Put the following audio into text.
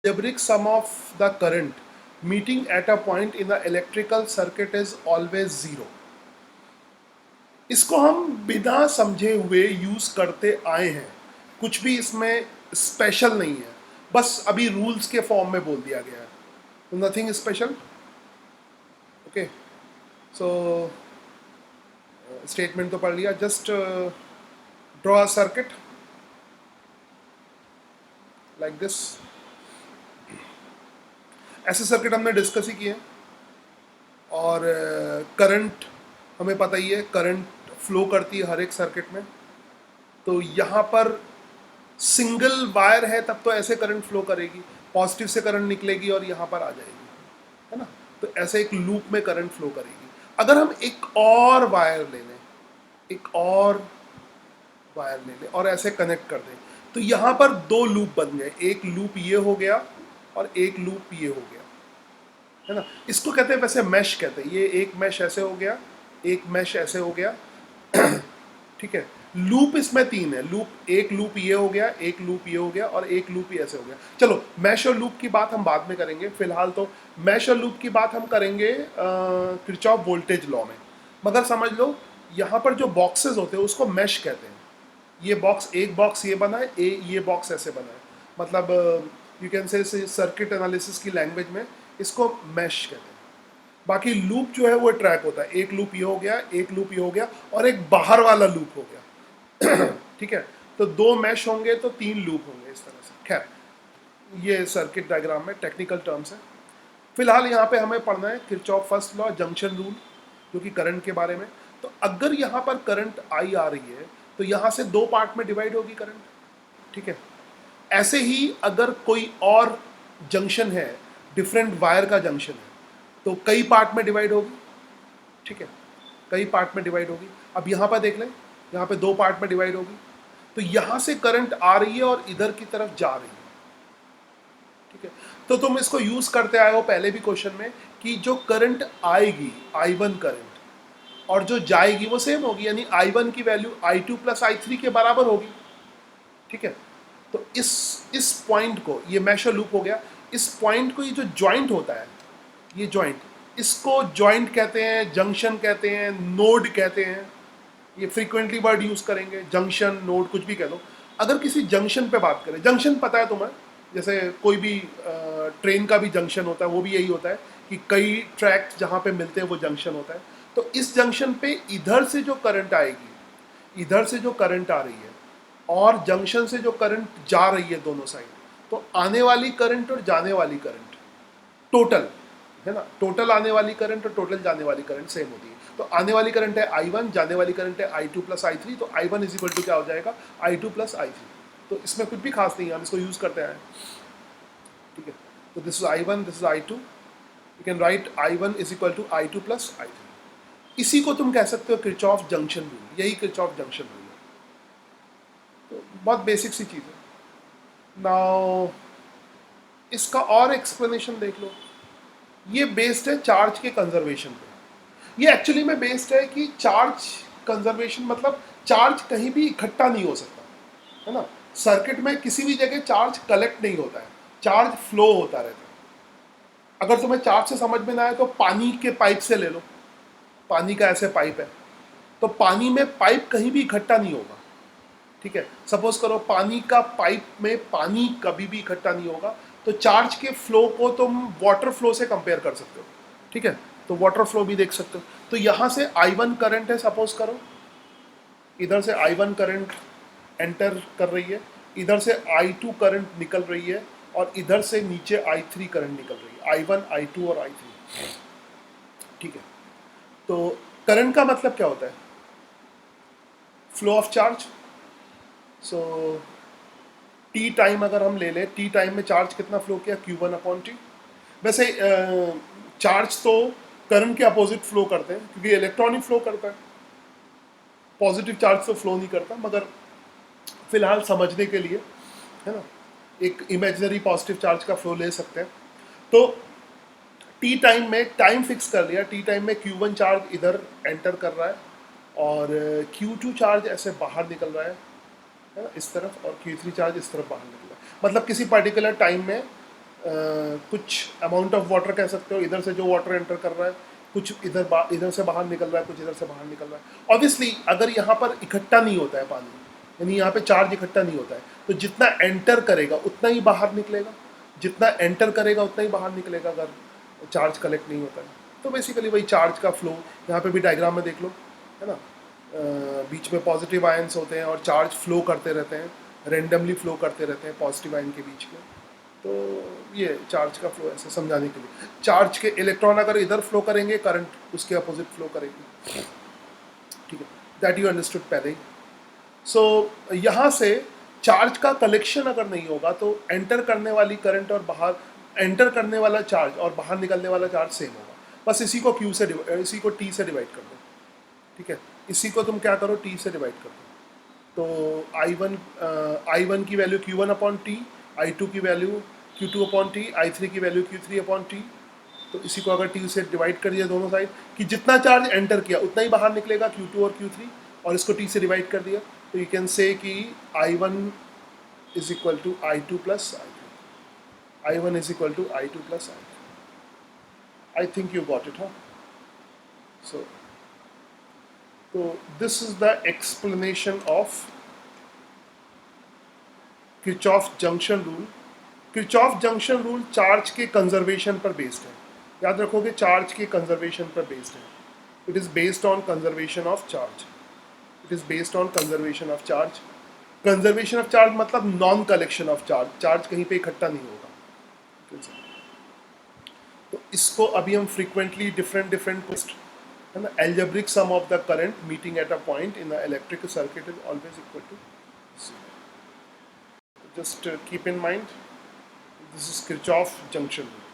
algebraic sum of the current meeting at a point in the electrical circuit is always zero. इसको हम बिना समझे हुए use करते आए हैं, कुछ भी इसमें स्पेशल नहीं है, बस अभी रूल्स के फॉर्म में बोल दिया गया है, तो nothing special. Okay, so statement तो पढ़ लिया. Just draw a circuit like this. ऐसे सर्किट हमने डिस्कस ही किए हैं. और करंट हमें पता ही है, करंट फ्लो करती है हर एक सर्किट में. तो यहाँ पर सिंगल वायर है तब तो ऐसे करंट फ्लो करेगी, पॉजिटिव से करंट निकलेगी और यहाँ पर आ जाएगी, है ना. तो ऐसे एक लूप में करंट फ्लो करेगी. अगर हम एक और वायर ले लें, एक और वायर ले लें और ऐसे कनेक्ट कर दें, तो यहाँ पर दो लूप बन गए. एक लूप ये हो गया और एक लूप ये हो गया, है ना. इसको कहते हैं वैसे मैश कहते हैं. ये एक मैश ऐसे हो गया, एक मैश ऐसे हो गया. ठीक है. लूप इसमें तीन है. लूप, एक लूप ये हो गया, एक लूप ये हो गया और एक लूप ये ऐसे हो गया. चलो मैश और लूप की बात हम बाद में करेंगे, फिलहाल तो मैश और लूप की बात हम करेंगे किरचॉफ वोल्टेज लॉ में. मगर समझ लो यहाँ पर जो बॉक्सेस होते हैं उसको मैश कहते हैं. ये बॉक्स, एक बॉक्स ये बना है, ये बॉक्स ऐसे बना है. मतलब you can say circuit analysis की लैंग्वेज में इसको मैश कहते हैं. बाकी लूप जो है वो ट्रैक होता है. एक लूप ये हो गया, एक लूप ये हो गया और एक बाहर वाला लूप हो गया. ठीक है. तो दो मैश होंगे तो तीन लूप होंगे, इस तरह से. खैर, ये सर्किट डायग्राम में टेक्निकल टर्म्स है. फिलहाल यहाँ पे हमें पढ़ना है Kirchhoff first law, junction rule, जो कि करंट के बारे में. तो अगर यहाँ पर करंट आई आ रही है तो यहाँ से दो पार्ट में डिवाइड होगी करंट. ठीक है. ऐसे ही अगर कोई और जंक्शन है, डिफरेंट वायर का जंक्शन है, तो कई पार्ट में डिवाइड होगी. ठीक है, कई पार्ट में डिवाइड होगी. अब यहाँ पर देख लें, यहाँ पे दो पार्ट में डिवाइड होगी. तो यहाँ से करंट आ रही है और इधर की तरफ जा रही है. ठीक है. तो तुम इसको यूज करते आए हो पहले भी क्वेश्चन में कि जो करंट आएगी I1 करंट और जो जाएगी वो सेम होगी, यानी I1 की वैल्यू I2 प्लस I3 के बराबर होगी. ठीक है. तो इस पॉइंट को, ये मैश और लूप हो गया, इस पॉइंट को, ये जो जॉइंट होता है, ये जॉइंट, इसको जॉइंट कहते हैं, जंक्शन कहते हैं, नोड कहते हैं. ये फ्रीक्वेंटली वर्ड यूज करेंगे, जंक्शन, नोड, कुछ भी कह दो. अगर किसी जंक्शन पे बात करें, जंक्शन पता है तुम्हें, जैसे कोई भी ट्रेन का भी जंक्शन होता है, वो भी यही होता है कि कई ट्रैक जहाँ पे मिलते हैं वो जंक्शन होता है. तो इस जंक्शन पे इधर से जो करंट आएगी, इधर से जो करंट आ रही है और जंक्शन से जो करंट जा रही है दोनों साइड, तो आने वाली करंट और जाने वाली करंट टोटल, है ना, टोटल आने वाली करंट और टोटल जाने वाली करंट सेम होती है. तो आने वाली करंट है I1, जाने वाली करंट है I2 प्लस I3. तो I1 इज इक्वल टू क्या हो जाएगा, I2 प्लस I3. तो इसमें कुछ भी खास नहीं है, हम इसको यूज करते हैं. ठीक है. तो this is I1, this is I2. You can write I1 is equal to I2 plus I3. इसी को तुम कह सकते हो किरचॉफ जंक्शन रूल. यही किरचॉफ जंक्शन रूल है. तो बहुत बेसिक सी चीज़ है. नाउ इसका और एक्सप्लेनेशन देख लो. ये बेस्ड है चार्ज के कंजर्वेशन पे. ये एक्चुअली में बेस्ड है कि चार्ज कंजर्वेशन मतलब चार्ज कहीं भी इकट्ठा नहीं हो सकता, है ना. सर्किट में किसी भी जगह चार्ज कलेक्ट नहीं होता है, चार्ज फ्लो होता रहता है. अगर तुम्हें चार्ज से समझ में ना आए तो पानी के पाइप से ले लो. पानी का ऐसे पाइप है, तो पानी में पाइप कहीं भी इकट्ठा नहीं होगा. ठीक है. सपोज करो पानी का पाइप में पानी कभी भी इकट्ठा नहीं होगा. तो चार्ज के फ्लो को तुम वाटर फ्लो से कंपेयर कर सकते हो. ठीक है. तो वाटर फ्लो भी देख सकते हो. तो यहाँ से I1 करंट है, सपोज करो, इधर से I1 करंट एंटर कर रही है, इधर से I2 करंट निकल रही है और इधर से नीचे I3 करंट निकल रही है. I1, I2 और I3. ठीक है. तो करंट का मतलब क्या होता है, flow of charge. So T time अगर हम ले लें, टी टाइम में चार्ज कितना फ्लो किया, Q1 अपॉन टी. वैसे चार्ज तो करंट के अपोजिट फ्लो करते हैं क्योंकि इलेक्ट्रॉन ही फ्लो करता है, पॉजिटिव चार्ज तो फ्लो नहीं करता. मगर फिलहाल समझने के लिए, है ना, एक इमेजिनरी पॉजिटिव चार्ज का फ्लो ले सकते हैं. तो टी टाइम में टाइम फिक्स कर लिया. टी टाइम में Q1 चार्ज इधर एंटर कर रहा है और Q2 चार्ज ऐसे बाहर निकल रहा है ना, इस तरफ, और Q3 चार्ज इस तरफ बाहर निकल रहा है. मतलब किसी पर्टिकुलर टाइम में कुछ अमाउंट ऑफ वाटर कह सकते हो, इधर से जो वाटर एंटर कर रहा है, कुछ इधर से बाहर निकल रहा है, कुछ इधर से बाहर निकल रहा है। ऑब्वियसली अगर यहाँ पर इकट्ठा नहीं होता है पानी, यानी यहाँ पे चार्ज इकट्ठा नहीं होता है, तो जितना एंटर करेगा उतना ही बाहर निकलेगा, जितना एंटर करेगा उतना ही बाहर निकलेगा अगर चार्ज कलेक्ट नहीं होता है। तो बेसिकली वही चार्ज का फ्लो, यहाँ पे भी डायग्राम में देख लो, है ना, बीच में पॉजिटिव आयंस होते हैं और चार्ज फ्लो करते रहते हैं, रेंडमली फ्लो करते रहते हैं पॉजिटिव आयन के बीच में। तो ये चार्ज का फ्लो ऐसे समझाने के लिए, चार्ज के इलेक्ट्रॉन अगर इधर फ्लो करेंगे, करंट उसके अपोजिट फ्लो करेगी। ठीक है, दैट यू अंडरस्टूड पहले ही। सो यहाँ से चार्ज का कलेक्शन अगर नहीं होगा तो एंटर करने वाली करंट और बाहर एंटर करने वाला चार्ज और बाहर निकलने वाला चार्ज सेम होगा। बस इसी को Q से इसी को T से डिवाइड कर दो। ठीक है, इसी को तुम क्या करो, T से डिवाइड कर दो। तो I1 की value Q1 upon T, I2 की value Q2 upon T, I3 की वैल्यू Q3 अपॉन टी। तो इसी को अगर T से डिवाइड कर दिया दोनों साइड कि जितना चार्ज एंटर किया उतना ही बाहर निकलेगा, Q2 और Q3, और इसको T से डिवाइड कर दिया, तो यू कैन से कि I1 is equal to I2 plus I3, I1 is equal to I2 plus I3। I think you got it, हाँ। So this is the explanation of Kirchhoff junction rule. Kirchhoff junction rule charge के conservation पर based है, याद रखोगे, charge के conservation पर based है। It is based on conservation of charge, it is based on conservation of charge. Conservation of charge मतलब non collection of charge, charge कहीं पे इकट्ठा नहीं होगा। तो इसको अभी हम फ्रीक्वेंटली डिफरेंट है ना, algebraic sum of the current meeting at a point in the electric circuit is always equal to 0. Just keep in mind, this is Kirchhoff junction rule.